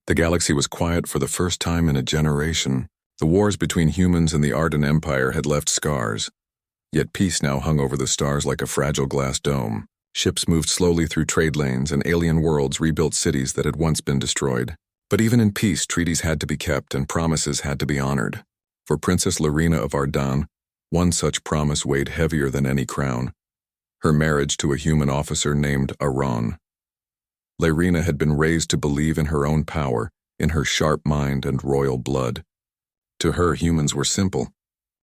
The galaxy was quiet for the first time in a generation. The wars between humans and the Ardan Empire had left scars. Yet peace now hung over the stars like a fragile glass dome. Ships moved slowly through trade lanes, and alien worlds rebuilt cities that had once been destroyed. But even in peace, treaties had to be kept and promises had to be honored. For Princess Larina of Ardan, one such promise weighed heavier than any crown: her marriage to a human officer named Aran. Larina had been raised to believe in her own power, in her sharp mind and royal blood. To her, humans were simple.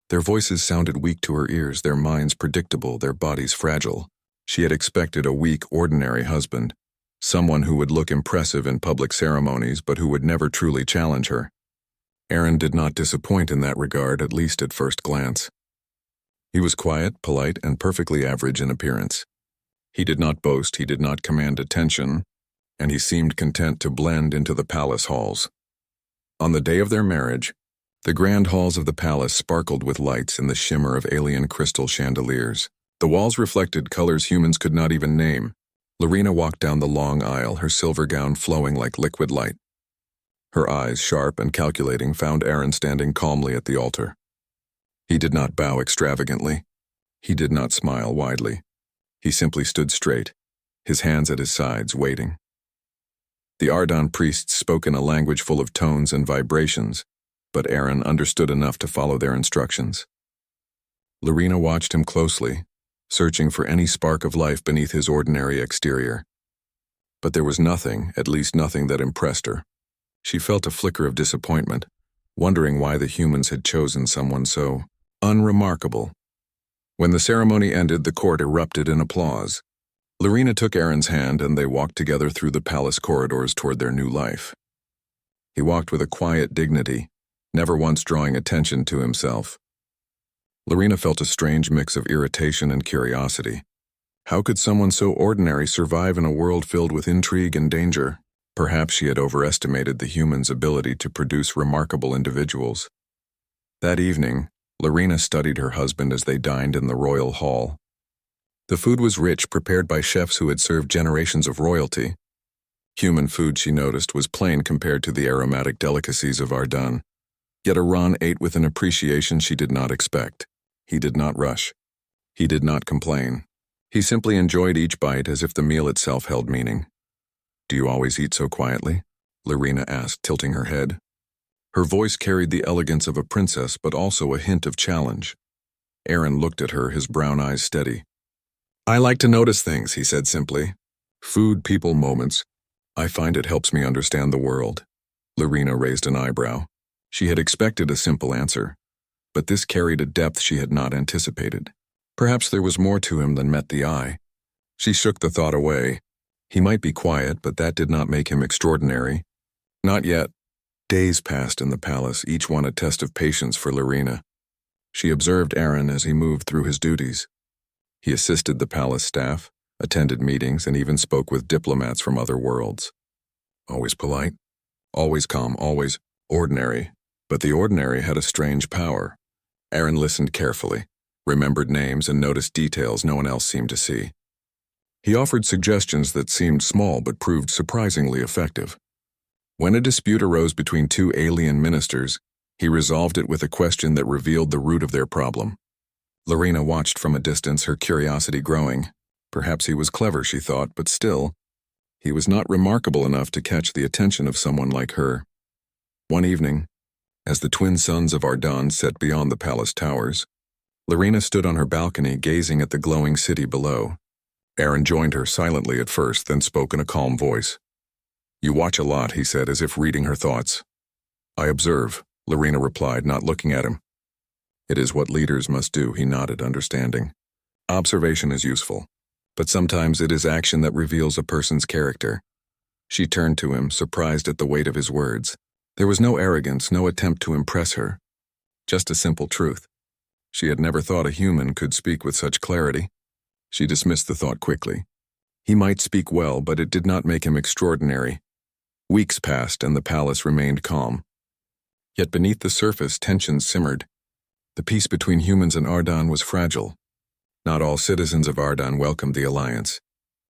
Their voices sounded weak to her ears, their minds predictable, their bodies fragile. She had expected a weak, ordinary husband, someone who would look impressive in public ceremonies but who would never truly challenge her. Aaron did not disappoint in that regard, at least at first glance. He was quiet, polite, and perfectly average in appearance. He did not boast, he did not command attention, and he seemed content to blend into the palace halls. On the day of their marriage, the grand halls of the palace sparkled with lights in the shimmer of alien crystal chandeliers. The walls reflected colors humans could not even name. Larina walked down the long aisle, her silver gown flowing like liquid light. Her eyes, sharp and calculating, found Aaron standing calmly at the altar. He did not bow extravagantly. He did not smile widely. He simply stood straight, his hands at his sides, waiting. The Ardan priests spoke in a language full of tones and vibrations, but Aaron understood enough to follow their instructions. Larina watched him closely, searching for any spark of life beneath his ordinary exterior. But there was nothing, at least nothing that impressed her. She felt a flicker of disappointment, wondering why the humans had chosen someone so unremarkable. When the ceremony ended, the court erupted in applause. Larina took Aaron's hand and they walked together through the palace corridors toward their new life. He walked with a quiet dignity, never once drawing attention to himself. Larina felt a strange mix of irritation and curiosity. How could someone so ordinary survive in a world filled with intrigue and danger? Perhaps she had overestimated the humans' ability to produce remarkable individuals. That evening, Larina studied her husband as they dined in the royal hall. The food was rich, prepared by chefs who had served generations of royalty. Human food, she noticed, was plain compared to the aromatic delicacies of Ardan. Yet Aran ate with an appreciation she did not expect. He did not rush. He did not complain. He simply enjoyed each bite as if the meal itself held meaning. "Do you always eat so quietly?" Larina asked, tilting her head. Her voice carried the elegance of a princess, but also a hint of challenge. Aaron looked at her, his brown eyes steady. "I like to notice things," he said simply. "Food, people, moments. I find it helps me understand the world." Larina raised an eyebrow. She had expected a simple answer, but this carried a depth she had not anticipated. Perhaps there was more to him than met the eye. She shook the thought away. He might be quiet, but that did not make him extraordinary. Not yet. Days passed in the palace, each one a test of patience for Larina. She observed Aaron as he moved through his duties. He assisted the palace staff, attended meetings, and even spoke with diplomats from other worlds. Always polite, always calm, always ordinary. But the ordinary had a strange power. Aaron listened carefully, remembered names, and noticed details no one else seemed to see. He offered suggestions that seemed small but proved surprisingly effective. When a dispute arose between two alien ministers, he resolved it with a question that revealed the root of their problem. Larina watched from a distance, her curiosity growing. Perhaps he was clever, she thought, but still, he was not remarkable enough to catch the attention of someone like her. One evening, as the twin suns of Ardan set beyond the palace towers, Larina stood on her balcony gazing at the glowing city below. Aaron joined her silently at first, then spoke in a calm voice. "You watch a lot," he said, as if reading her thoughts. "I observe," Larina replied, not looking at him. "It is what leaders must do," he nodded, understanding. "Observation is useful, but sometimes it is action that reveals a person's character." She turned to him, surprised at the weight of his words. There was no arrogance, no attempt to impress her. Just a simple truth. She had never thought a human could speak with such clarity. She dismissed the thought quickly. He might speak well, but it did not make him extraordinary. Weeks passed and the palace remained calm. Yet beneath the surface, tensions simmered. The peace between humans and Ardan was fragile. Not all citizens of Ardan welcomed the alliance.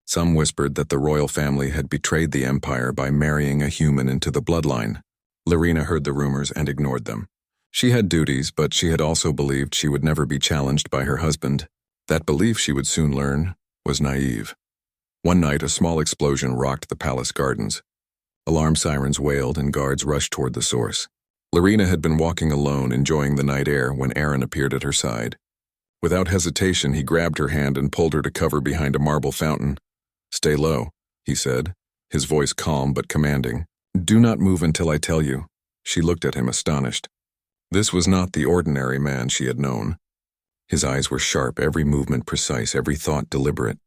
Some whispered that the royal family had betrayed the empire by marrying a human into the bloodline. Lorena heard the rumors and ignored them. She had duties, but she had also believed she would never be challenged by her husband. That belief, she would soon learn, was naive. One night, a small explosion rocked the palace gardens. Alarm sirens wailed and guards rushed toward the source. Lorena had been walking alone, enjoying the night air, when Aaron appeared at her side. Without hesitation, he grabbed her hand and pulled her to cover behind a marble fountain. "Stay low," he said, his voice calm but commanding. "Do not move until I tell you." She looked at him astonished. This was not the ordinary man she had known. His eyes were sharp, every movement precise, every thought deliberate.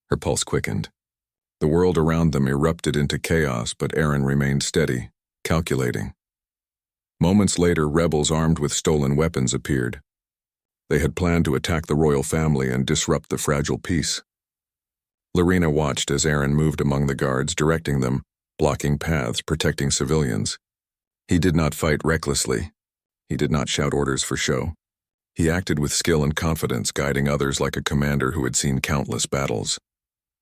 Her pulse quickened. The world around them erupted into chaos, but Aaron remained steady, calculating. Moments later, rebels armed with stolen weapons appeared. They had planned to attack the royal family and disrupt the fragile peace. Lorena watched as Aaron moved among the guards, directing them, blocking paths, protecting civilians. He did not fight recklessly. He did not shout orders for show. He acted with skill and confidence, guiding others like a commander who had seen countless battles.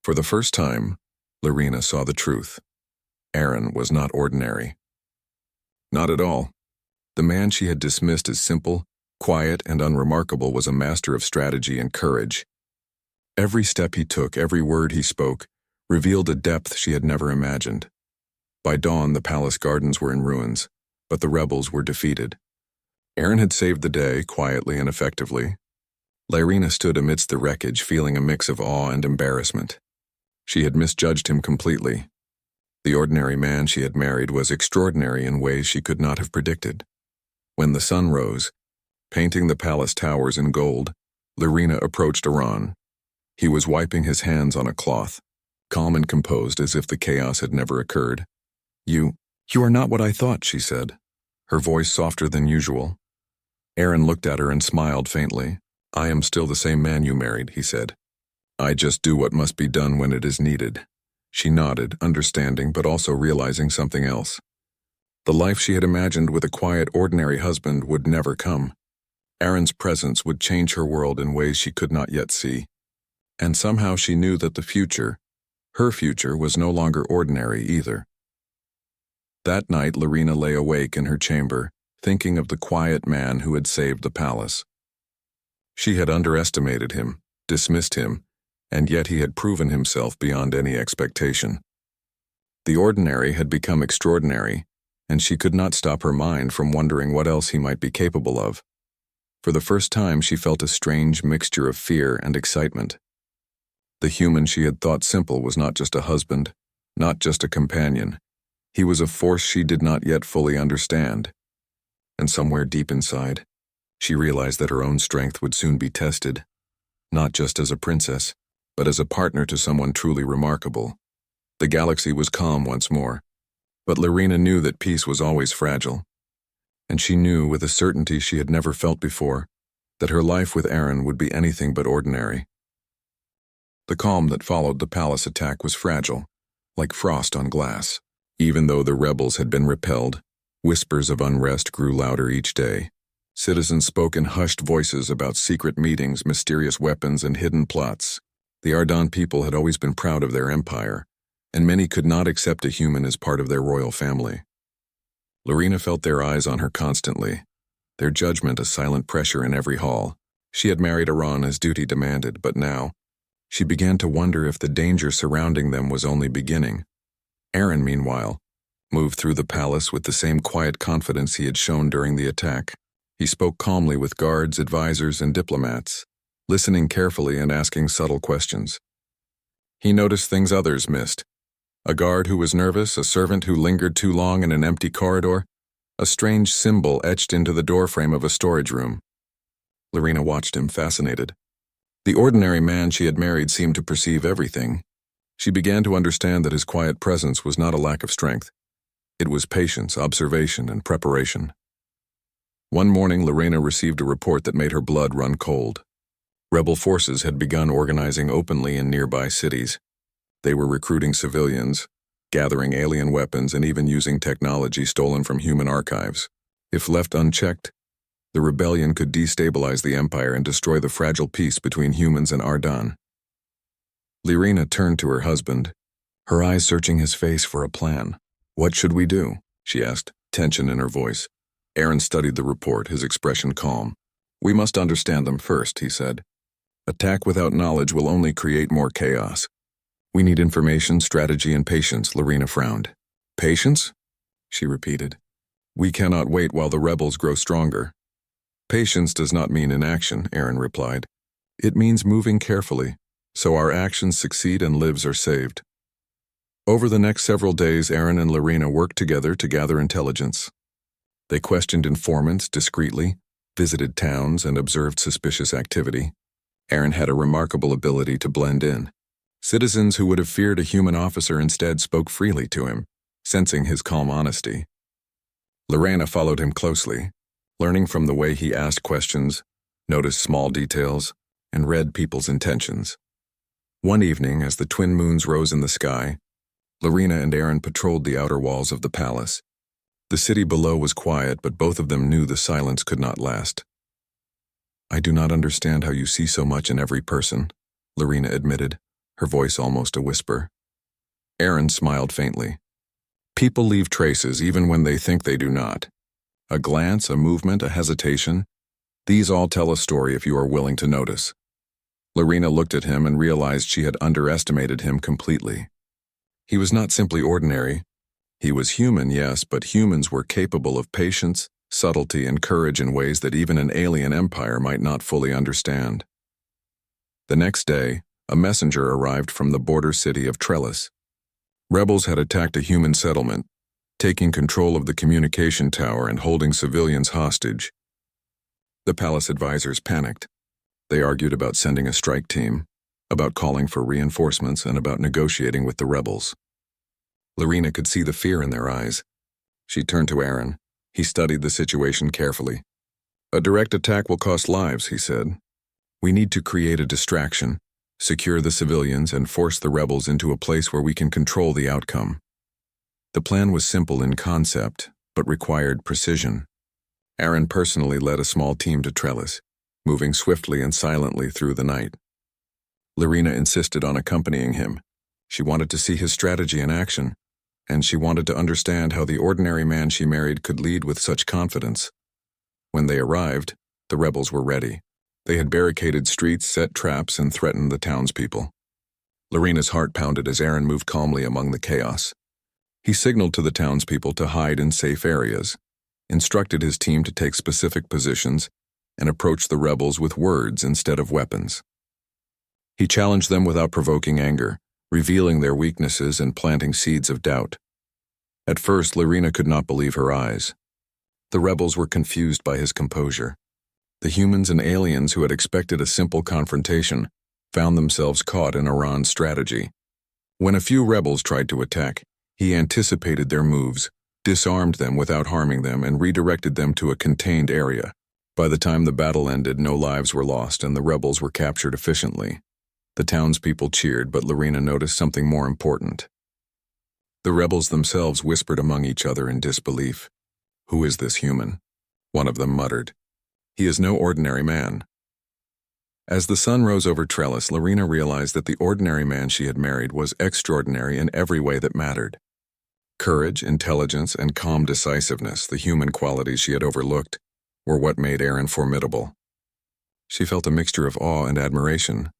For the first time, Lorena saw the truth. Aaron was not ordinary. Not at all. The man she had dismissed as simple, quiet, and unremarkable was a master of strategy and courage. Every step he took, every word he spoke, revealed a depth she had never imagined. By dawn, the palace gardens were in ruins, but the rebels were defeated. Aaron had saved the day, quietly and effectively. Lorena stood amidst the wreckage, feeling a mix of awe and embarrassment. She had misjudged him completely. The ordinary man she had married was extraordinary in ways she could not have predicted. When the sun rose, painting the palace towers in gold, Lorena approached Aaron. He was wiping his hands on a cloth, calm and composed as if the chaos had never occurred. You are not what I thought," she said, her voice softer than usual. Aaron looked at her and smiled faintly. "I am still the same man you married," he said. "I just do what must be done when it is needed." She nodded, understanding but also realizing something else. The life she had imagined with a quiet, ordinary husband would never come. Aaron's presence would change her world in ways she could not yet see. And somehow she knew that the future, her future, was no longer ordinary either. That night, Lorena lay awake in her chamber, thinking of the quiet man who had saved the palace. She had underestimated him, dismissed him, and yet he had proven himself beyond any expectation. The ordinary had become extraordinary, and she could not stop her mind from wondering what else he might be capable of. For the first time, she felt a strange mixture of fear and excitement. The human she had thought simple was not just a husband, not just a companion. He was a force she did not yet fully understand. And somewhere deep inside, she realized that her own strength would soon be tested, not just as a princess, but as a partner to someone truly remarkable. The galaxy was calm once more, but Lorena knew that peace was always fragile. And she knew, with a certainty she had never felt before, that her life with Aaron would be anything but ordinary. The calm that followed the palace attack was fragile, like frost on glass. Even though the rebels had been repelled, whispers of unrest grew louder each day. Citizens spoke in hushed voices about secret meetings, mysterious weapons, and hidden plots. The Ardon people had always been proud of their empire, and many could not accept a human as part of their royal family. Lorena felt their eyes on her constantly, their judgment a silent pressure in every hall. She had married Aaron as duty demanded, but now, she began to wonder if the danger surrounding them was only beginning. Aaron, meanwhile, moved through the palace with the same quiet confidence he had shown during the attack. He spoke calmly with guards, advisors, and diplomats, listening carefully and asking subtle questions. He noticed things others missed. A guard who was nervous, a servant who lingered too long in an empty corridor, a strange symbol etched into the doorframe of a storage room. Lorena watched him, fascinated. The ordinary man she had married seemed to perceive everything. She began to understand that his quiet presence was not a lack of strength. It was patience, observation, and preparation. One morning, Lorena received a report that made her blood run cold. Rebel forces had begun organizing openly in nearby cities. They were recruiting civilians, gathering alien weapons, and even using technology stolen from human archives. If left unchecked, the rebellion could destabilize the empire and destroy the fragile peace between humans and Ardon. Lyrina turned to her husband, her eyes searching his face for a plan. "What should we do?" she asked, tension in her voice. Aaron studied the report, his expression calm. "We must understand them first," he said. "Attack without knowledge will only create more chaos. We need information, strategy, and patience," Lyrina frowned. "Patience?" she repeated. "We cannot wait while the rebels grow stronger." "Patience does not mean inaction," Aaron replied. "It means moving carefully, so our actions succeed and lives are saved." Over the next several days, Aaron and Lyrina worked together to gather intelligence. They questioned informants discreetly, visited towns, and observed suspicious activity. Aaron had a remarkable ability to blend in. Citizens who would have feared a human officer instead spoke freely to him, sensing his calm honesty. Lyrina followed him closely, learning from the way he asked questions, noticed small details, and read people's intentions. One evening, as the twin moons rose in the sky, Lyrina and Aaron patrolled the outer walls of the palace. The city below was quiet, but both of them knew the silence could not last. "I do not understand how you see so much in every person," Lyrina admitted, her voice almost a whisper. Aaron smiled faintly. "People leave traces even when they think they do not. A glance, a movement, a hesitation, these all tell a story if you are willing to notice." Lyrina looked at him and realized she had underestimated him completely. He was not simply ordinary. He was human, yes, but humans were capable of patience, subtlety, and courage in ways that even an alien empire might not fully understand. The next day, a messenger arrived from the border city of Trellis. Rebels had attacked a human settlement, taking control of the communication tower and holding civilians hostage. The palace advisors panicked. They argued about sending a strike team, about calling for reinforcements, and about negotiating with the rebels. Lyrina could see the fear in their eyes. She turned to Aaron. He studied the situation carefully. "A direct attack will cost lives," he said. "We need to create a distraction, secure the civilians, and force the rebels into a place where we can control the outcome." The plan was simple in concept, but required precision. Aaron personally led a small team to Trellis, moving swiftly and silently through the night. Lyrina insisted on accompanying him. She wanted to see his strategy in action, and she wanted to understand how the ordinary man she married could lead with such confidence. When they arrived, the rebels were ready. They had barricaded streets, set traps, and threatened the townspeople. Lyrina's heart pounded as Aaron moved calmly among the chaos. He signaled to the townspeople to hide in safe areas, instructed his team to take specific positions, and approach the rebels with words instead of weapons. He challenged them without provoking anger, revealing their weaknesses and planting seeds of doubt. At first, Lyrina could not believe her eyes. The rebels were confused by his composure. The humans and aliens who had expected a simple confrontation found themselves caught in Iran's strategy. When a few rebels tried to attack, he anticipated their moves, disarmed them without harming them, and redirected them to a contained area. By the time the battle ended, no lives were lost and the rebels were captured efficiently. The townspeople cheered, but Lyrina noticed something more important. The rebels themselves whispered among each other in disbelief. "Who is this human?" one of them muttered. "He is no ordinary man." As the sun rose over Trellis, Lyrina realized that the ordinary man she had married was extraordinary in every way that mattered. Courage, intelligence, and calm decisiveness, the human qualities she had overlooked, were what made Aaron formidable. She felt a mixture of awe and admiration.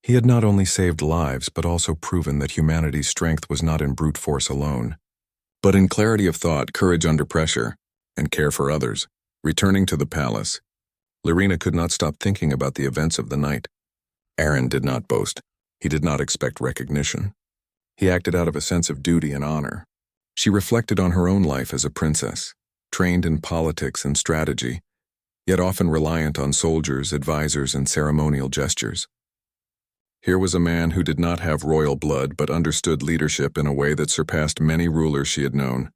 He had not only saved lives, but also proven that humanity's strength was not in brute force alone, but in clarity of thought, courage under pressure, and care for others. Returning to the palace, Lyrina could not stop thinking about the events of the night. Aaron did not boast. He did not expect recognition. He acted out of a sense of duty and honor. She reflected on her own life as a princess, trained in politics and strategy, yet often reliant on soldiers, advisors, and ceremonial gestures. Here was a man who did not have royal blood but understood leadership in a way that surpassed many rulers she had known.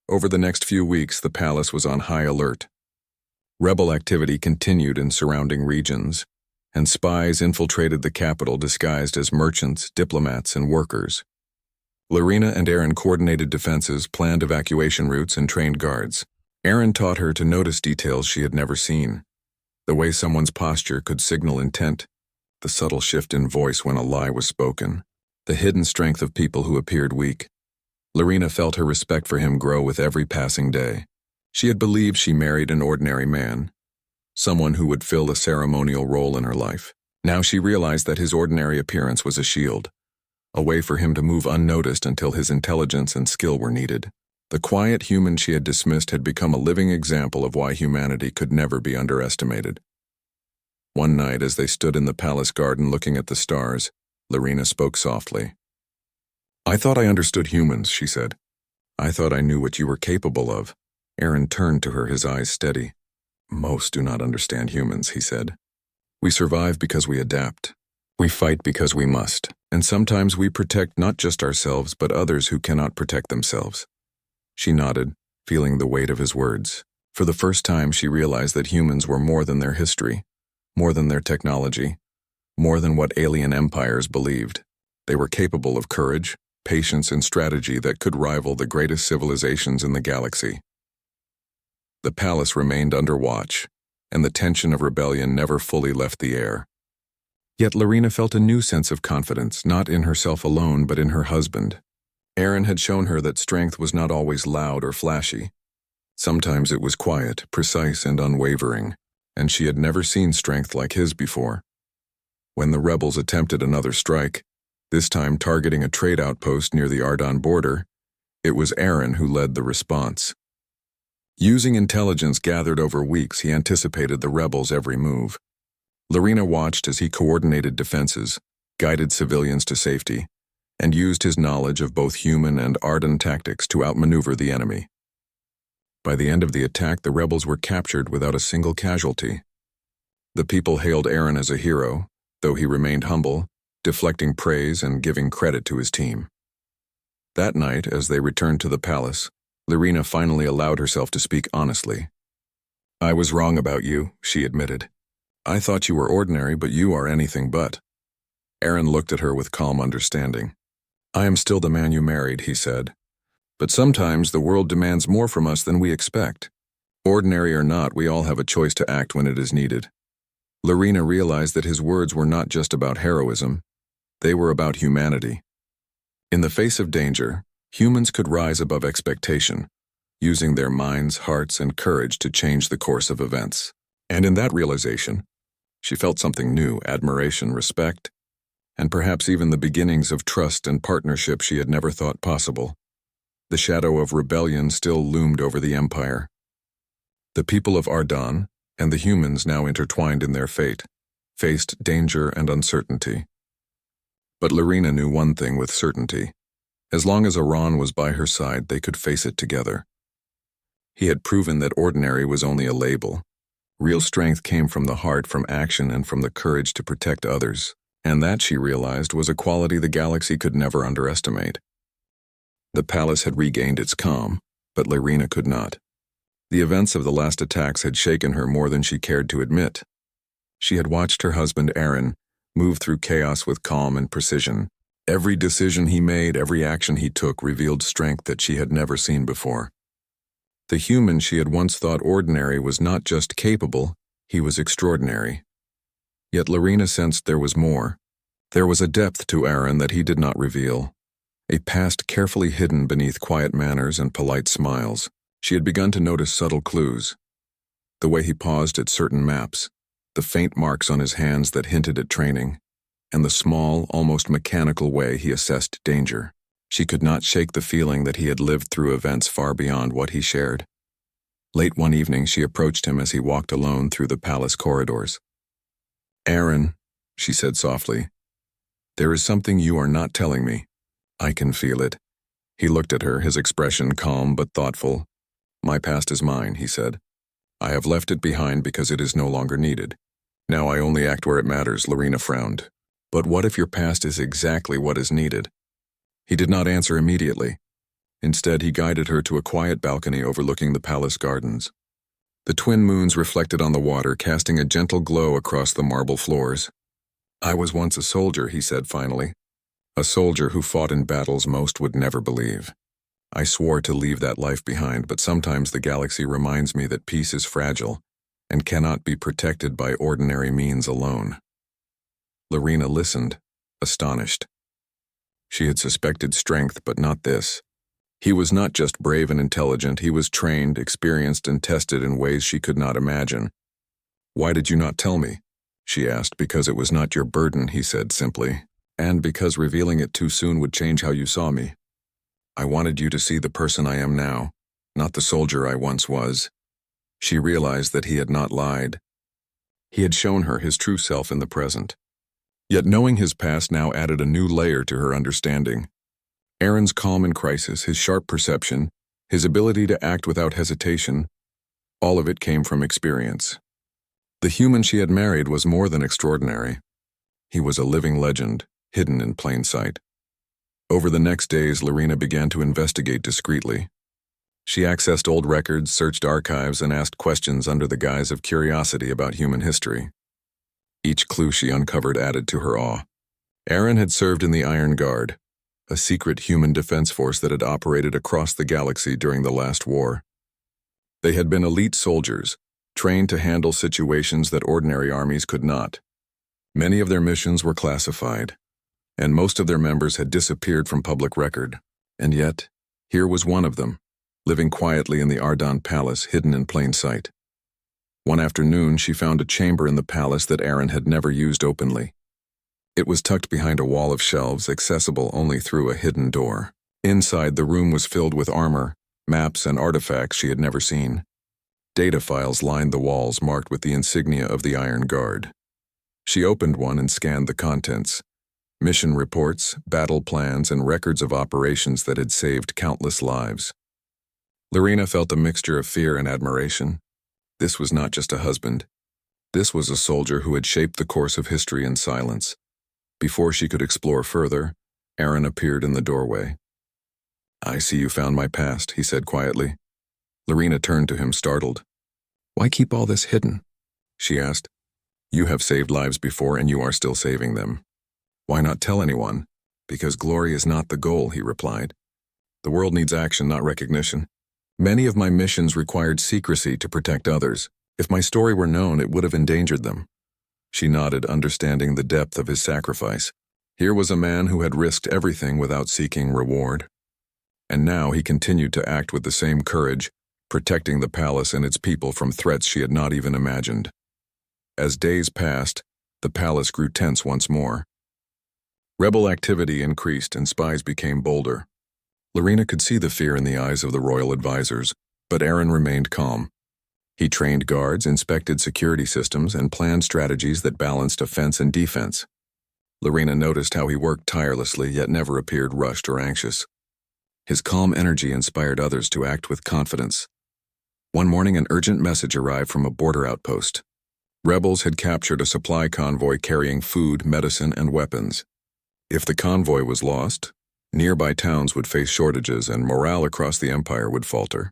Over the next few weeks, the palace was on high alert. Rebel activity continued in surrounding regions, and spies infiltrated the capital disguised as merchants, diplomats, and workers. Lyrina and Aaron coordinated defenses, planned evacuation routes, and trained guards. Aaron taught her to notice details she had never seen. The way someone's posture could signal intent, the subtle shift in voice when a lie was spoken, the hidden strength of people who appeared weak. Lorena felt her respect for him grow with every passing day. She had believed she married an ordinary man, someone who would fill a ceremonial role in her life. Now she realized that his ordinary appearance was a shield, a way for him to move unnoticed until his intelligence and skill were needed. The quiet human she had dismissed had become a living example of why humanity could never be underestimated. One night, as they stood in the palace garden looking at the stars, Lorena spoke softly. "I thought I understood humans," she said. "I thought I knew what you were capable of." Aaron turned to her, his eyes steady. "Most do not understand humans," he said. "We survive because we adapt. We fight because we must. And sometimes we protect not just ourselves, but others who cannot protect themselves." She nodded, feeling the weight of his words. For the first time, she realized that humans were more than their history, more than their technology, more than what alien empires believed. They were capable of courage, patience, and strategy that could rival the greatest civilizations in the galaxy. The palace remained under watch, and the tension of rebellion never fully left the air. Yet Lorena felt a new sense of confidence, not in herself alone, but in her husband. Aaron had shown her that strength was not always loud or flashy. Sometimes it was quiet, precise, and unwavering, and she had never seen strength like his before. When the rebels attempted another strike, this time targeting a trade outpost near the Ardon border, it was Aaron who led the response. Using intelligence gathered over weeks, he anticipated the rebels' every move. Lorena watched as he coordinated defenses, guided civilians to safety, and used his knowledge of both human and Ardon tactics to outmaneuver the enemy. By the end of the attack, the rebels were captured without a single casualty. The people hailed Aaron as a hero, though he remained humble, deflecting praise and giving credit to his team. That night, as they returned to the palace, Lorena finally allowed herself to speak honestly. "I was wrong about you," she admitted. "I thought you were ordinary, but you are anything but." Aaron looked at her with calm understanding. "I am still the man you married," he said. "But sometimes the world demands more from us than we expect. Ordinary or not, we all have a choice to act when it is needed." Lorena realized that his words were not just about heroism, they were about humanity. In the face of danger, humans could rise above expectation, using their minds, hearts, and courage to change the course of events. And in that realization, she felt something new: admiration, respect, and perhaps even the beginnings of trust and partnership she had never thought possible. The shadow of rebellion still loomed over the empire. The people of Ardon, and the humans now intertwined in their fate, faced danger and uncertainty. But Lorena knew one thing with certainty: as long as Aran was by her side, they could face it together. He had proven that ordinary was only a label. Real strength came from the heart, from action, and from the courage to protect others, and that, she realized, was a quality the galaxy could never underestimate. The palace had regained its calm, but Lorena could not. The events of the last attacks had shaken her more than she cared to admit. She had watched her husband, Aaron, move through chaos with calm and precision. Every decision he made, every action he took, revealed strength that she had never seen before. The human she had once thought ordinary was not just capable, he was extraordinary. Yet Lorena sensed there was more. There was a depth to Aaron that he did not reveal, a past carefully hidden beneath quiet manners and polite smiles. She had begun to notice subtle clues: the way he paused at certain maps, the faint marks on his hands that hinted at training, and the small, almost mechanical way he assessed danger. She could not shake the feeling that he had lived through events far beyond what he shared. Late one evening, she approached him as he walked alone through the palace corridors. "Aaron," she said softly, "there is something you are not telling me. I can feel it." He looked at her, his expression calm but thoughtful. "My past is mine," he said. "I have left it behind because it is no longer needed. Now I only act where it matters." Lorena frowned. "But what if your past is exactly what is needed?" He did not answer immediately. Instead, he guided her to a quiet balcony overlooking the palace gardens. The twin moons reflected on the water, casting a gentle glow across the marble floors. "I was once a soldier," he said finally. "A soldier who fought in battles most would never believe. I swore to leave that life behind, but sometimes the galaxy reminds me that peace is fragile and cannot be protected by ordinary means alone." Lorena listened, astonished. She had suspected strength, but not this. He was not just brave and intelligent, he was trained, experienced, and tested in ways she could not imagine. "Why did you not tell me?" she asked. "Because it was not your burden," he said simply, "and because revealing it too soon would change how you saw me. I wanted you to see the person I am now, not the soldier I once was." She realized that he had not lied. He had shown her his true self in the present. Yet knowing his past now added a new layer to her understanding. Aaron's calm in crisis, his sharp perception, his ability to act without hesitation, all of it came from experience. The human she had married was more than extraordinary. He was a living legend, hidden in plain sight. Over the next days, Lorena began to investigate discreetly. She accessed old records, searched archives, and asked questions under the guise of curiosity about human history. Each clue she uncovered added to her awe. Aaron had served in the Iron Guard, a secret human defense force that had operated across the galaxy during the last war. They had been elite soldiers, trained to handle situations that ordinary armies could not. Many of their missions were classified, and most of their members had disappeared from public record. And yet, here was one of them, living quietly in the Ardon Palace, hidden in plain sight. One afternoon, she found a chamber in the palace that Aaron had never used openly. It was tucked behind a wall of shelves, accessible only through a hidden door. Inside, the room was filled with armor, maps, and artifacts she had never seen. Data files lined the walls, marked with the insignia of the Iron Guard. She opened one and scanned the contents. Mission reports, battle plans, and records of operations that had saved countless lives. Lorena felt a mixture of fear and admiration. This was not just a husband. This was a soldier who had shaped the course of history in silence. Before she could explore further, Aaron appeared in the doorway. "I see you found my past," he said quietly. Lorena turned to him, startled. "Why keep all this hidden?" she asked. "You have saved lives before, and you are still saving them. Why not tell anyone?" "Because glory is not the goal," he replied. "The world needs action, not recognition. Many of my missions required secrecy to protect others. If my story were known, it would have endangered them." She nodded, understanding the depth of his sacrifice. Here was a man who had risked everything without seeking reward. And now he continued to act with the same courage, protecting the palace and its people from threats she had not even imagined. As days passed, the palace grew tense once more. Rebel activity increased and spies became bolder. Lorena could see the fear in the eyes of the royal advisors, but Aaron remained calm. He trained guards, inspected security systems, and planned strategies that balanced offense and defense. Lorena noticed how he worked tirelessly, yet never appeared rushed or anxious. His calm energy inspired others to act with confidence. One morning, an urgent message arrived from a border outpost. Rebels had captured a supply convoy carrying food, medicine, and weapons. If the convoy was lost, nearby towns would face shortages and morale across the empire would falter.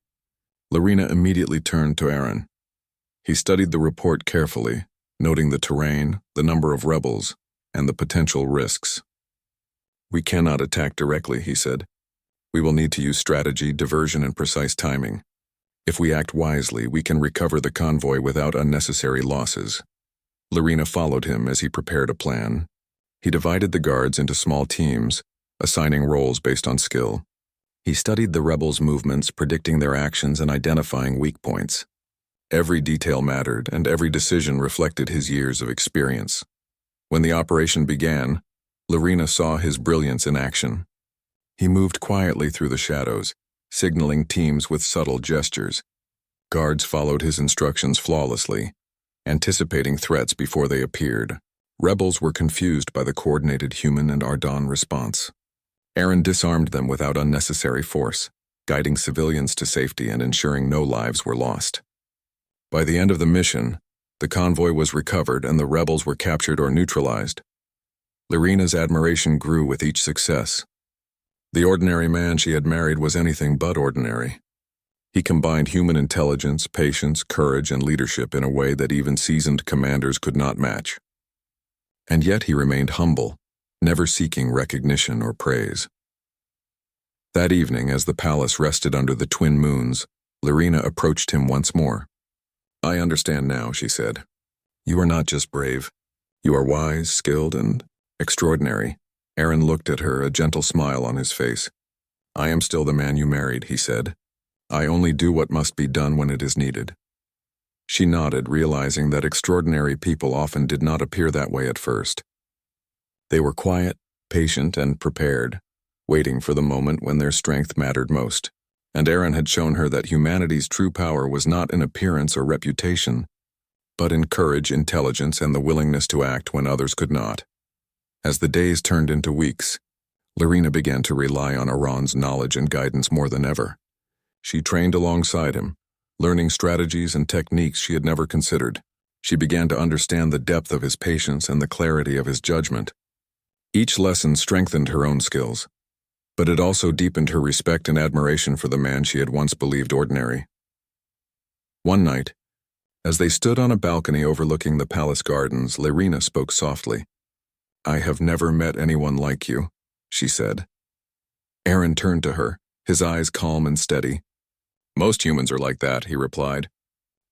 Lorena immediately turned to Aaron. He studied the report carefully, noting the terrain, the number of rebels, and the potential risks. "We cannot attack directly," he said. "We will need to use strategy, diversion, and precise timing. If we act wisely, we can recover the convoy without unnecessary losses." Lorena followed him as he prepared a plan. He divided the guards into small teams, assigning roles based on skill. He studied the rebels' movements, predicting their actions and identifying weak points. Every detail mattered, and every decision reflected his years of experience. When the operation began, Lorena saw his brilliance in action. He moved quietly through the shadows, signaling teams with subtle gestures. Guards followed his instructions flawlessly, anticipating threats before they appeared. Rebels were confused by the coordinated human and Ardon response. Aaron disarmed them without unnecessary force, guiding civilians to safety and ensuring no lives were lost. By the end of the mission, the convoy was recovered and the rebels were captured or neutralized. Lorena's admiration grew with each success. The ordinary man she had married was anything but ordinary. He combined human intelligence, patience, courage, and leadership in a way that even seasoned commanders could not match. And yet he remained humble, never seeking recognition or praise. That evening, as the palace rested under the twin moons, Lorena approached him once more. "I understand now," she said. "You are not just brave. You are wise, skilled, and extraordinary. Aaron looked at her, a gentle smile on his face. I am still the man you married, he said. I only do what must be done when it is needed. She nodded, realizing that extraordinary people often did not appear that way at first. They were quiet, patient, and prepared, waiting for the moment when their strength mattered most. And Aaron had shown her that humanity's true power was not in appearance or reputation, but in courage, intelligence, and the willingness to act when others could not. As the days turned into weeks, Lorena began to rely on Aaron's knowledge and guidance more than ever. She trained alongside him, learning strategies and techniques she had never considered. She began to understand the depth of his patience and the clarity of his judgment. Each lesson strengthened her own skills, but it also deepened her respect and admiration for the man she had once believed ordinary. One night, as they stood on a balcony overlooking the palace gardens, Lorena spoke softly. I have never met anyone like you, she said. Aaron turned to her, his eyes calm and steady. Most humans are like that, he replied.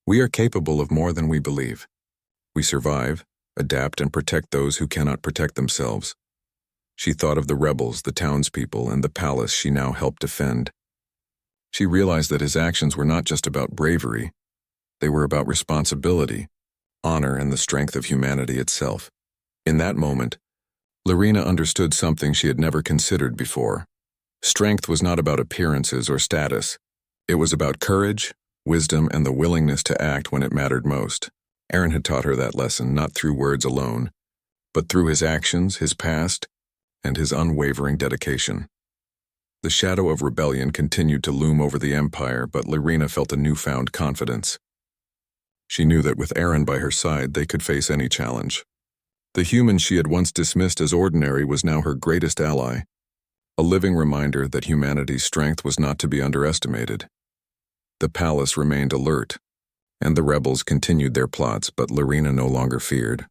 We are capable of more than we believe. We survive, adapt, and protect those who cannot protect themselves. She thought of the rebels, the townspeople, and the palace she now helped defend. She realized that his actions were not just about bravery. They were about responsibility, honor, and the strength of humanity itself. In that moment, Lorena understood something she had never considered before. Strength was not about appearances or status. It was about courage, wisdom, and the willingness to act when it mattered most. Aaron had taught her that lesson not through words alone, but through his actions, his past, and his unwavering dedication. The shadow of rebellion continued to loom over the empire, but Lorena felt a newfound confidence. She knew that with Aaron by her side, they could face any challenge. The human she had once dismissed as ordinary was now her greatest ally, a living reminder that humanity's strength was not to be underestimated. The palace remained alert, and the rebels continued their plots, but Lorena no longer feared.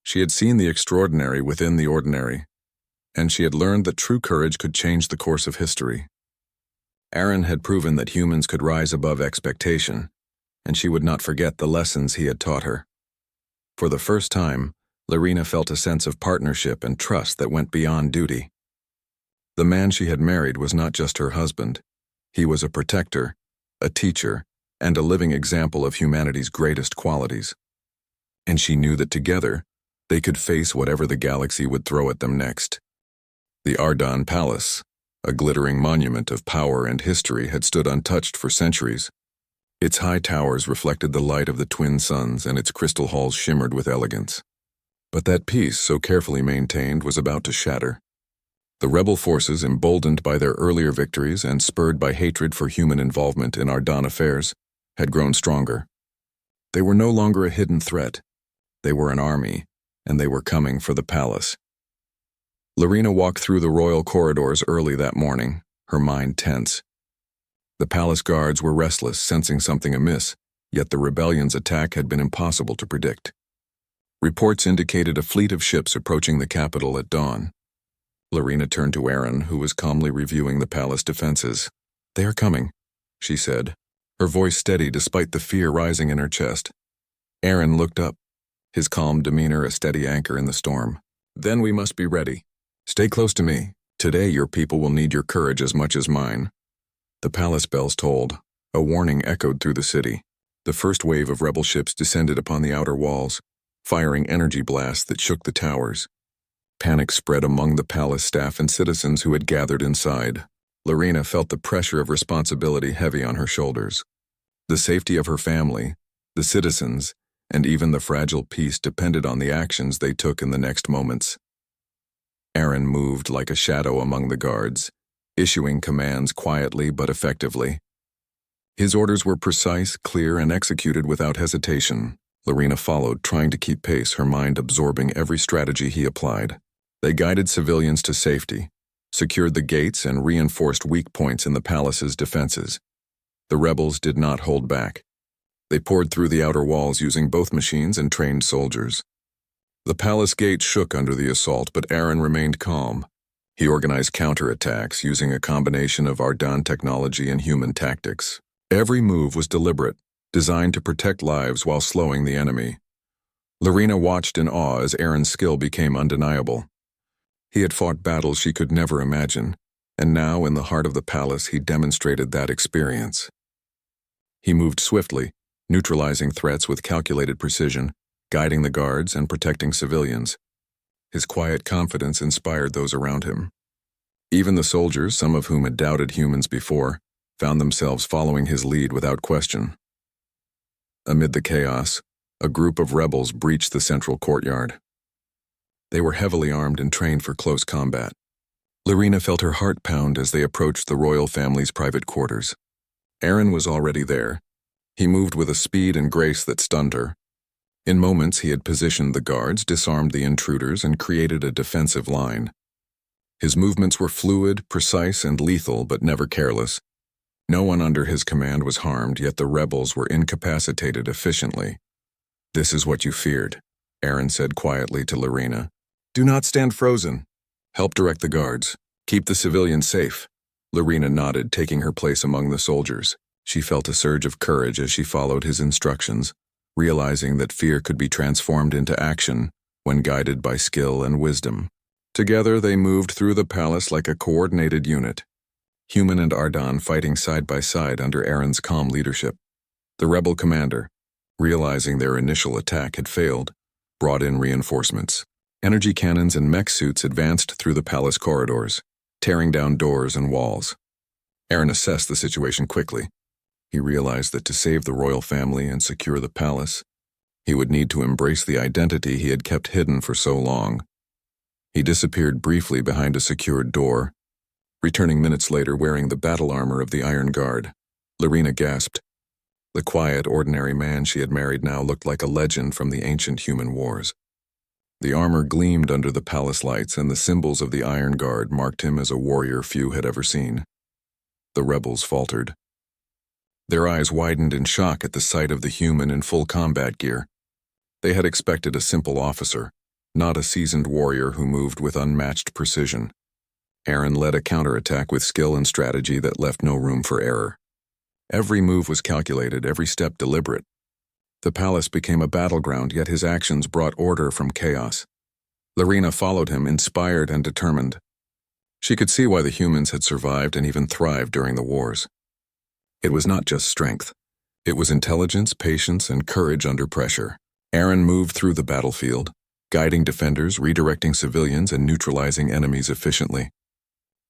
She had seen the extraordinary within the ordinary, and she had learned that true courage could change the course of history. Aaron had proven that humans could rise above expectation, and she would not forget the lessons he had taught her. For the first time, Lorena felt a sense of partnership and trust that went beyond duty. The man she had married was not just her husband. He was a protector, a teacher, and a living example of humanity's greatest qualities. And she knew that together, they could face whatever the galaxy would throw at them next. The Ardan Palace, a glittering monument of power and history, had stood untouched for centuries. Its high towers reflected the light of the twin suns, and its crystal halls shimmered with elegance. But that peace, so carefully maintained, was about to shatter. The rebel forces, emboldened by their earlier victories and spurred by hatred for human involvement in Ardan affairs, had grown stronger. They were no longer a hidden threat. They were an army, and they were coming for the palace. Lorena walked through the royal corridors early that morning, her mind tense. The palace guards were restless, sensing something amiss, yet the rebellion's attack had been impossible to predict. Reports indicated a fleet of ships approaching the capital at dawn. Lorena turned to Aaron, who was calmly reviewing the palace defenses. They are coming, she said, her voice steady despite the fear rising in her chest. Aaron looked up, his calm demeanor a steady anchor in the storm. Then we must be ready. Stay close to me. Today your people will need your courage as much as mine. The palace bells tolled. A warning echoed through the city. The first wave of rebel ships descended upon the outer walls, firing energy blasts that shook the towers. Panic spread among the palace staff and citizens who had gathered inside. Lorena felt the pressure of responsibility heavy on her shoulders. The safety of her family, the citizens, and even the fragile peace depended on the actions they took in the next moments. Aaron moved like a shadow among the guards, issuing commands quietly but effectively. His orders were precise, clear, and executed without hesitation. Lorena followed, trying to keep pace, her mind absorbing every strategy he applied. They guided civilians to safety, secured the gates, and reinforced weak points in the palace's defenses. The rebels did not hold back. They poured through the outer walls using both machines and trained soldiers. The palace gate shook under the assault, but Aaron remained calm. He organized counterattacks using a combination of Ardan technology and human tactics. Every move was deliberate, designed to protect lives while slowing the enemy. Lorena watched in awe as Aaron's skill became undeniable. He had fought battles she could never imagine, and now in the heart of the palace he demonstrated that experience. He moved swiftly, neutralizing threats with calculated precision, guiding the guards and protecting civilians. His quiet confidence inspired those around him. Even the soldiers, some of whom had doubted humans before, found themselves following his lead without question. Amid the chaos, a group of rebels breached the central courtyard. They were heavily armed and trained for close combat. Lorena felt her heart pound as they approached the royal family's private quarters. Aaron was already there. He moved with a speed and grace that stunned her. In moments he had positioned the guards, disarmed the intruders, and created a defensive line. His movements were fluid, precise, and lethal, but never careless. No one under his command was harmed, yet the rebels were incapacitated efficiently. "This is what you feared," Aaron said quietly to Lorena. "Do not stand frozen. Help direct the guards. Keep the civilians safe." Lorena nodded, taking her place among the soldiers. She felt a surge of courage as she followed his instructions, realizing that fear could be transformed into action when guided by skill and wisdom. Together they moved through the palace like a coordinated unit, Human and Ardan fighting side by side under Aaron's calm leadership. The rebel commander, realizing their initial attack had failed, brought in reinforcements. Energy cannons and mech suits advanced through the palace corridors, tearing down doors and walls. Aaron assessed the situation quickly. He realized that to save the royal family and secure the palace, he would need to embrace the identity he had kept hidden for so long. He disappeared briefly behind a secured door, returning minutes later wearing the battle armor of the Iron Guard. Lorena gasped. The quiet, ordinary man she had married now looked like a legend from the ancient human wars. The armor gleamed under the palace lights, and the symbols of the Iron Guard marked him as a warrior few had ever seen. The rebels faltered. Their eyes widened in shock at the sight of the human in full combat gear. They had expected a simple officer, not a seasoned warrior who moved with unmatched precision. Aaron led a counterattack with skill and strategy that left no room for error. Every move was calculated, every step deliberate. The palace became a battleground, yet his actions brought order from chaos. Lorena followed him, inspired and determined. She could see why the humans had survived and even thrived during the wars. It was not just strength. It was intelligence, patience, and courage under pressure. Aaron moved through the battlefield, guiding defenders, redirecting civilians, and neutralizing enemies efficiently.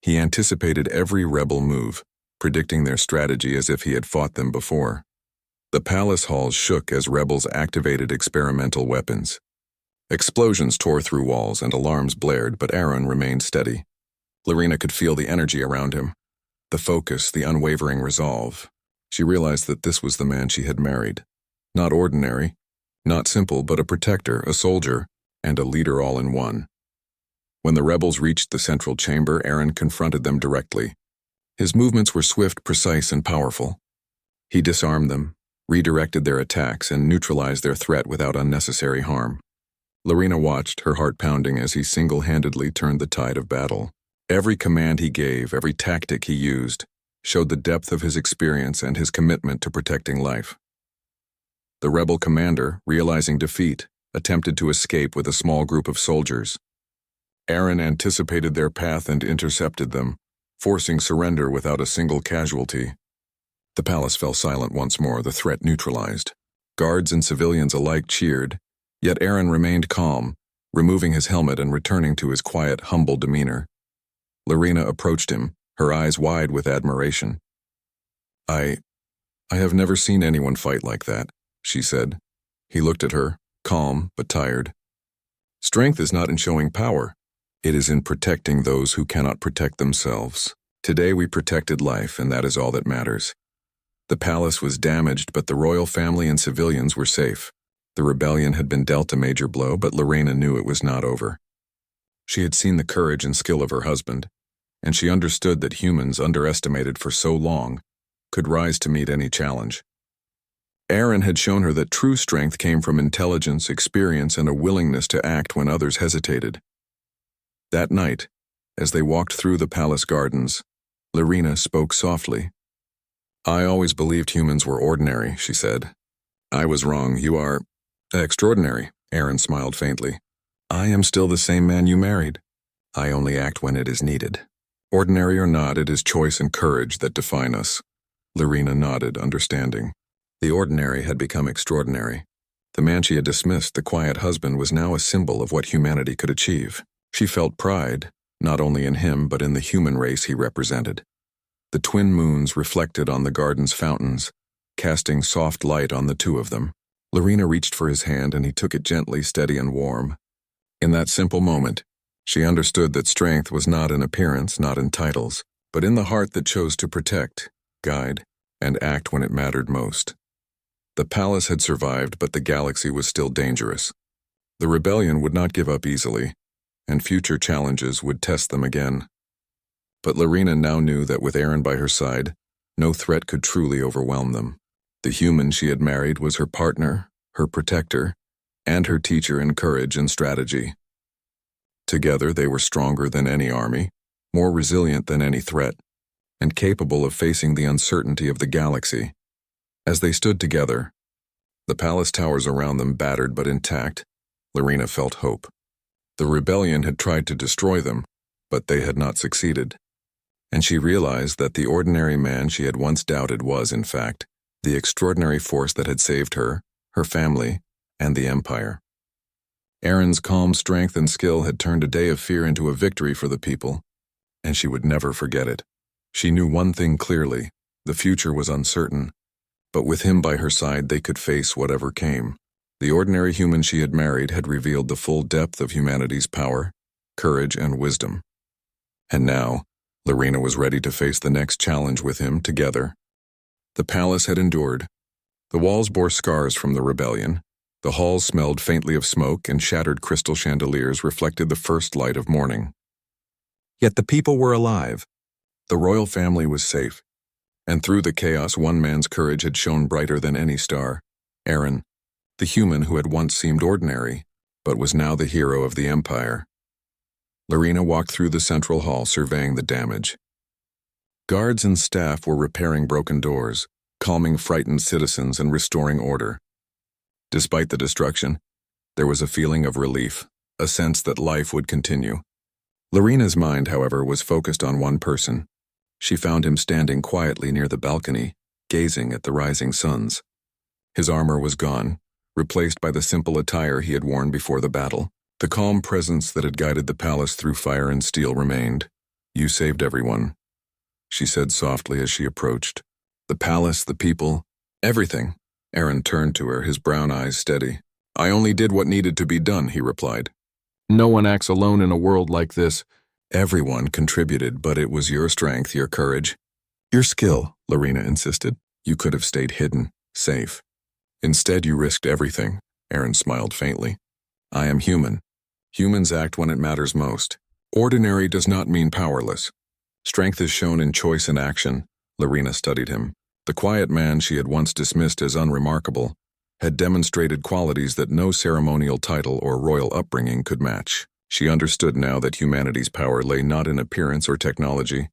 He anticipated every rebel move, predicting their strategy as if he had fought them before. The palace halls shook as rebels activated experimental weapons. Explosions tore through walls and alarms blared, but Aaron remained steady. Lorena could feel the energy around him, the focus, the unwavering resolve. She realized that this was the man she had married. Not ordinary, not simple, but a protector, a soldier, and a leader all in one. When the rebels reached the central chamber, Aaron confronted them directly. His movements were swift, precise, and powerful. He disarmed them, redirected their attacks, and neutralized their threat without unnecessary harm. Lorena watched, her heart pounding, as he single-handedly turned the tide of battle. Every command he gave, every tactic he used, showed the depth of his experience and his commitment to protecting life. The rebel commander, realizing defeat, attempted to escape with a small group of soldiers. Aaron anticipated their path and intercepted them, forcing surrender without a single casualty. The palace fell silent once more, the threat neutralized. Guards and civilians alike cheered, yet Aaron remained calm, removing his helmet and returning to his quiet, humble demeanor. Lorena approached him, her eyes wide with admiration. I have never seen anyone fight like that," she said. He looked at her, calm but tired. "Strength is not in showing power. It is in protecting those who cannot protect themselves. Today we protected life, and that is all that matters." The palace was damaged, but the royal family and civilians were safe. The rebellion had been dealt a major blow, but Lorena knew it was not over. She had seen the courage and skill of her husband, and she understood that humans, underestimated for so long, could rise to meet any challenge. Aaron had shown her that true strength came from intelligence, experience, and a willingness to act when others hesitated. That night, as they walked through the palace gardens, Lorena spoke softly. "I always believed humans were ordinary," she said. "I was wrong. You are extraordinary. Aaron smiled faintly. I am still the same man you married. I only act when it is needed. Ordinary or not, it is choice and courage that define us. Lorena nodded, understanding. The ordinary had become extraordinary. The man she had dismissed, the quiet husband, was now a symbol of what humanity could achieve. She felt pride, not only in him but in the human race he represented. The twin moons reflected on the garden's fountains, casting soft light on the two of them. Lorena reached for his hand and he took it gently, steady and warm. In that simple moment, she understood that strength was not in appearance, not in titles, but in the heart that chose to protect, guide, and act when it mattered most. The palace had survived, but the galaxy was still dangerous. The rebellion would not give up easily, and future challenges would test them again. But Lorena now knew that with Aaron by her side, no threat could truly overwhelm them. The human she had married was her partner, her protector, and her teacher in courage and strategy. Together they were stronger than any army, more resilient than any threat, and capable of facing the uncertainty of the galaxy. As they stood together, the palace towers around them battered but intact, Lorena felt hope. The rebellion had tried to destroy them, but they had not succeeded. And she realized that the ordinary man she had once doubted was, in fact, the extraordinary force that had saved her, her family, and the Empire. Aaron's calm strength and skill had turned a day of fear into a victory for the people, and she would never forget it. She knew one thing clearly: the future was uncertain, but with him by her side they could face whatever came. The ordinary human she had married had revealed the full depth of humanity's power, courage, and wisdom. And now, Lorena was ready to face the next challenge with him together. The palace had endured. The walls bore scars from the rebellion. The halls smelled faintly of smoke, and shattered crystal chandeliers reflected the first light of morning. Yet the people were alive. The royal family was safe. And through the chaos, one man's courage had shone brighter than any star: Aaron, the human who had once seemed ordinary, but was now the hero of the Empire. Lorena walked through the central hall, surveying the damage. Guards and staff were repairing broken doors, calming frightened citizens and restoring order. Despite the destruction, there was a feeling of relief, a sense that life would continue. Lorena's mind, however, was focused on one person. She found him standing quietly near the balcony, gazing at the rising suns. His armor was gone, replaced by the simple attire he had worn before the battle. The calm presence that had guided the palace through fire and steel remained. "You saved everyone," she said softly as she approached. "The palace, the people, everything." Aaron turned to her, his brown eyes steady. "I only did what needed to be done," he replied. "No one acts alone in a world like this." "Everyone contributed, but it was your strength, your courage, your skill," Lorena insisted. "You could have stayed hidden, safe. Instead, you risked everything." Aaron smiled faintly. "I am human. Humans act when it matters most. Ordinary does not mean powerless. Strength is shown in choice and action." Lorena studied him. The quiet man she had once dismissed as unremarkable had demonstrated qualities that no ceremonial title or royal upbringing could match. She understood now that humanity's power lay not in appearance or technology,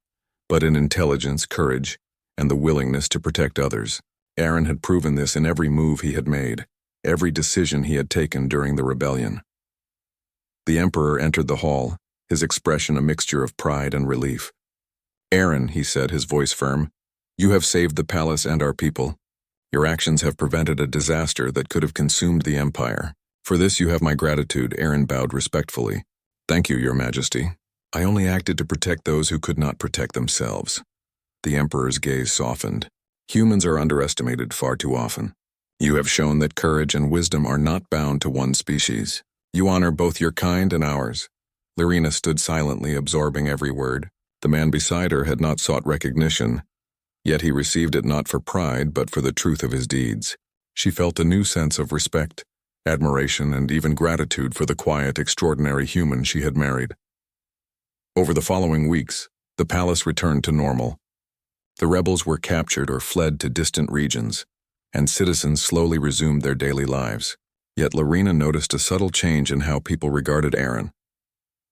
but in intelligence, courage, and the willingness to protect others. Aaron had proven this in every move he had made, every decision he had taken during the rebellion. The Emperor entered the hall, his expression a mixture of pride and relief. "Aaron," he said, his voice firm, "you have saved the palace and our people. Your actions have prevented a disaster that could have consumed the Empire. For this you have my gratitude." Aaron bowed respectfully. "Thank you, Your Majesty. I only acted to protect those who could not protect themselves." The Emperor's gaze softened. "Humans are underestimated far too often. You have shown that courage and wisdom are not bound to one species. You honor both your kind and ours." Lorena stood silently, absorbing every word. The man beside her had not sought recognition, yet he received it not for pride but for the truth of his deeds. She felt a new sense of respect, admiration, and even gratitude for the quiet, extraordinary human she had married. Over the following weeks, the palace returned to normal. The rebels were captured or fled to distant regions, and citizens slowly resumed their daily lives. Yet Lorena noticed a subtle change in how people regarded Aaron.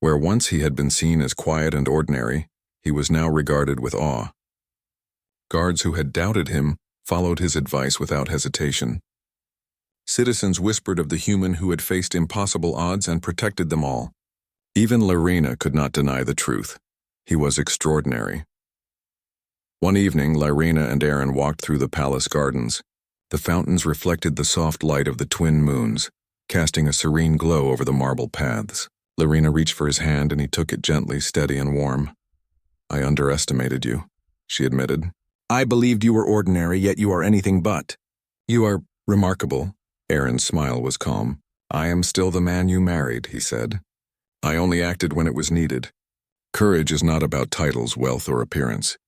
Where once he had been seen as quiet and ordinary, he was now regarded with awe. Guards who had doubted him followed his advice without hesitation. Citizens whispered of the human who had faced impossible odds and protected them all. Even Lyrina could not deny the truth. He was extraordinary. One evening, Lyrina and Aaron walked through the palace gardens. The fountains reflected the soft light of the twin moons, casting a serene glow over the marble paths. Lyrina reached for his hand and he took it gently, steady and warm. "I underestimated you," she admitted. "I believed you were ordinary, yet you are anything but." "You are remarkable." Aaron's smile was calm. "I am still the man you married," he said. "I only acted when it was needed. Courage is not about titles, wealth, or appearance.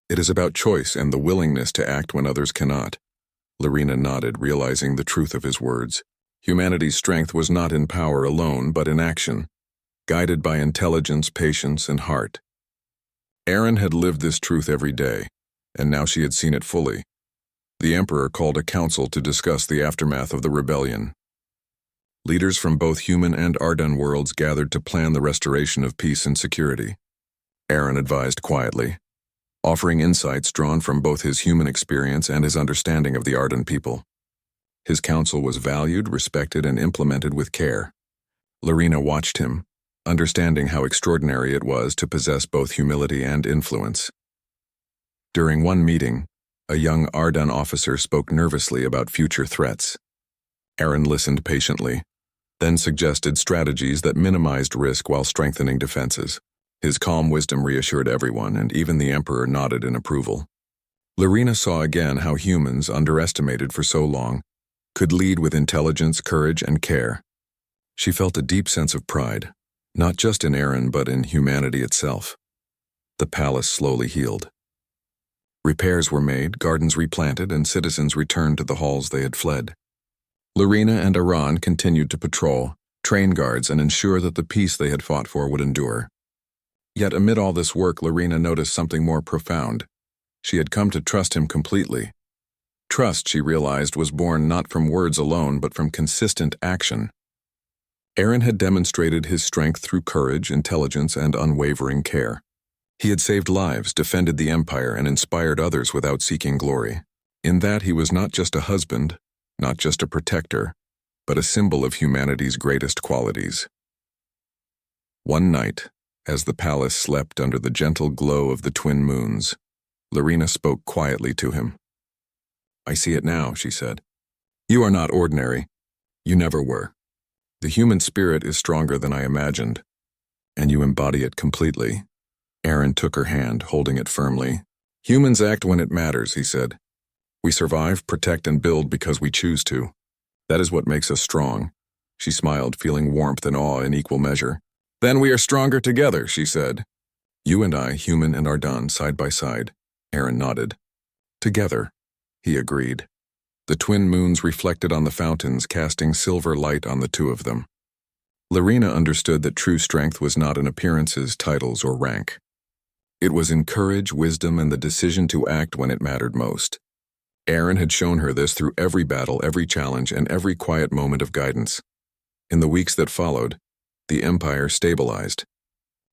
It is about choice and the willingness to act when others cannot." Lyrina nodded, realizing the truth of his words. Humanity's strength was not in power alone, but in action, guided by intelligence, patience, and heart. Aaron had lived this truth every day, and now she had seen it fully. The Emperor called a council to discuss the aftermath of the rebellion. Leaders from both human and Ardan worlds gathered to plan the restoration of peace and security. Aaron advised quietly, offering insights drawn from both his human experience and his understanding of the Ardan people. His counsel was valued, respected, and implemented with care. Lyrina watched him, understanding how extraordinary it was to possess both humility and influence. During one meeting, a young Ardan officer spoke nervously about future threats. Aaron listened patiently, then suggested strategies that minimized risk while strengthening defenses. His calm wisdom reassured everyone, and even the Emperor nodded in approval. Lyrina saw again how humans, underestimated for so long, could lead with intelligence, courage, and care. She felt a deep sense of pride, not just in Aaron but in humanity itself. The palace slowly healed. Repairs were made, gardens replanted, and citizens returned to the halls they had fled. Lyrina and Aaron continued to patrol, train guards, and ensure that the peace they had fought for would endure. Yet amid all this work, Lyrina noticed something more profound. She had come to trust him completely. Trust, she realized, was born not from words alone, but from consistent action. Aaron had demonstrated his strength through courage, intelligence, and unwavering care. He had saved lives, defended the empire, and inspired others without seeking glory. In that, he was not just a husband, not just a protector, but a symbol of humanity's greatest qualities. One night, as the palace slept under the gentle glow of the twin moons, Lyrina spoke quietly to him. "I see it now," she said. "You are not ordinary. You never were. The human spirit is stronger than I imagined, and you embody it completely." Aaron took her hand, holding it firmly. "Humans act when it matters," he said. "We survive, protect, and build because we choose to. That is what makes us strong." She smiled, feeling warmth and awe in equal measure. "Then we are stronger together," she said. "You and I, human and Ardan, side by side." Aaron nodded. "Together," he agreed. The twin moons reflected on the fountains, casting silver light on the two of them. Lyrina understood that true strength was not in appearances, titles, or rank. It was in courage, wisdom, and the decision to act when it mattered most. Aaron had shown her this through every battle, every challenge, and every quiet moment of guidance. In the weeks that followed, the empire stabilized.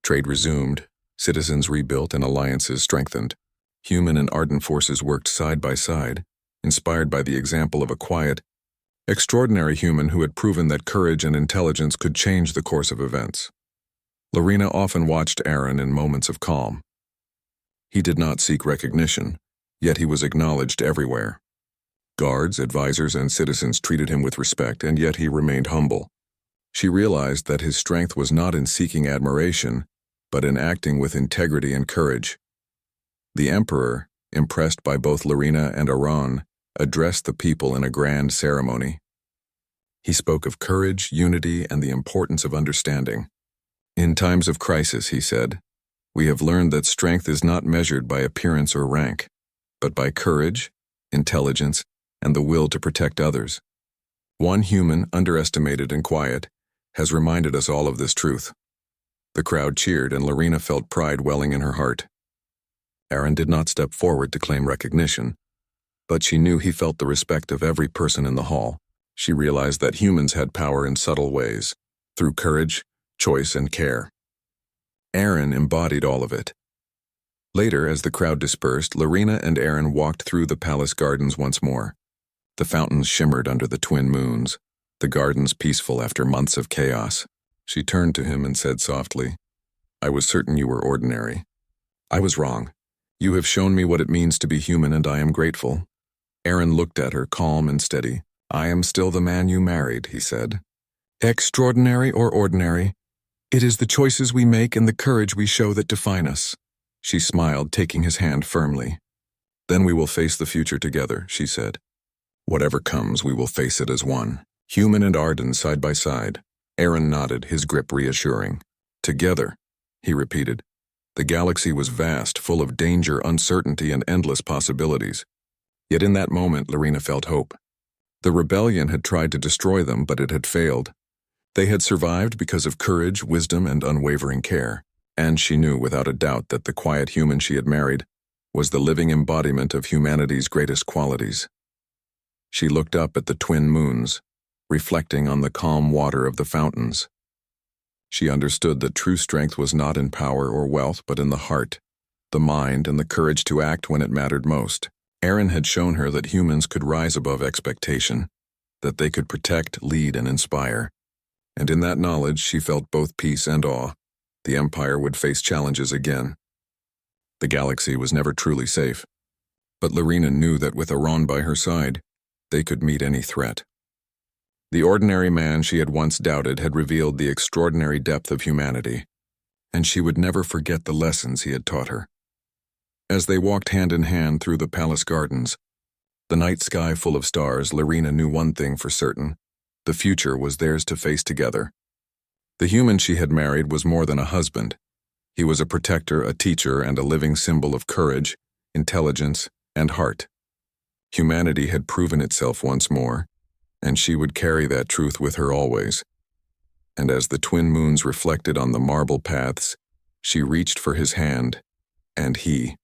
Trade resumed, citizens rebuilt, and alliances strengthened. Human and Ardan forces worked side by side, inspired by the example of a quiet, extraordinary human who had proven that courage and intelligence could change the course of events. Lyrina often watched Aaron in moments of calm. He did not seek recognition, yet he was acknowledged everywhere. Guards, advisors, and citizens treated him with respect, and yet he remained humble. She realized that his strength was not in seeking admiration, but in acting with integrity and courage. The Emperor, impressed by both Lyrina and Aaron, addressed the people in a grand ceremony. He spoke of courage, unity, and the importance of understanding. "In times of crisis," he said, "we have learned that strength is not measured by appearance or rank, but by courage, intelligence, and the will to protect others. One human, underestimated and quiet, has reminded us all of this truth." The crowd cheered, and Lyrina felt pride welling in her heart. Aaron did not step forward to claim recognition, but she knew he felt the respect of every person in the hall. She realized that humans had power in subtle ways, through courage, choice, and care. Aaron embodied all of it. Later, as the crowd dispersed, Lyrina and Aaron walked through the palace gardens once more. The fountains shimmered under the twin moons, the gardens peaceful after months of chaos. She turned to him and said softly, "I was certain you were ordinary. I was wrong. You have shown me what it means to be human, and I am grateful." Aaron looked at her, calm and steady. "I am still the man you married," he said. "Extraordinary or ordinary, it is the choices we make and the courage we show that define us." She smiled, taking his hand firmly. "Then we will face the future together," she said. "Whatever comes, we will face it as one. Human and Arden side by side." Aaron nodded, his grip reassuring. "Together," he repeated. The galaxy was vast, full of danger, uncertainty, and endless possibilities. Yet in that moment, Lorena felt hope. The rebellion had tried to destroy them, but it had failed. They had survived because of courage, wisdom, and unwavering care. And she knew without a doubt that the quiet human she had married was the living embodiment of humanity's greatest qualities. She looked up at the twin moons, reflecting on the calm water of the fountains. She understood that true strength was not in power or wealth, but in the heart, the mind, and the courage to act when it mattered most. Aaron had shown her that humans could rise above expectation, that they could protect, lead, and inspire. And in that knowledge, she felt both peace and awe. The Empire would face challenges again. The galaxy was never truly safe. But Lorena knew that with Aran by her side, they could meet any threat. The ordinary man she had once doubted had revealed the extraordinary depth of humanity, and she would never forget the lessons he had taught her. As they walked hand in hand through the palace gardens, the night sky full of stars, Lorena knew one thing for certain: the future was theirs to face together. The human she had married was more than a husband. He was a protector, a teacher, and a living symbol of courage, intelligence, and heart. Humanity had proven itself once more, and she would carry that truth with her always. And as the twin moons reflected on the marble paths, she reached for his hand, and he,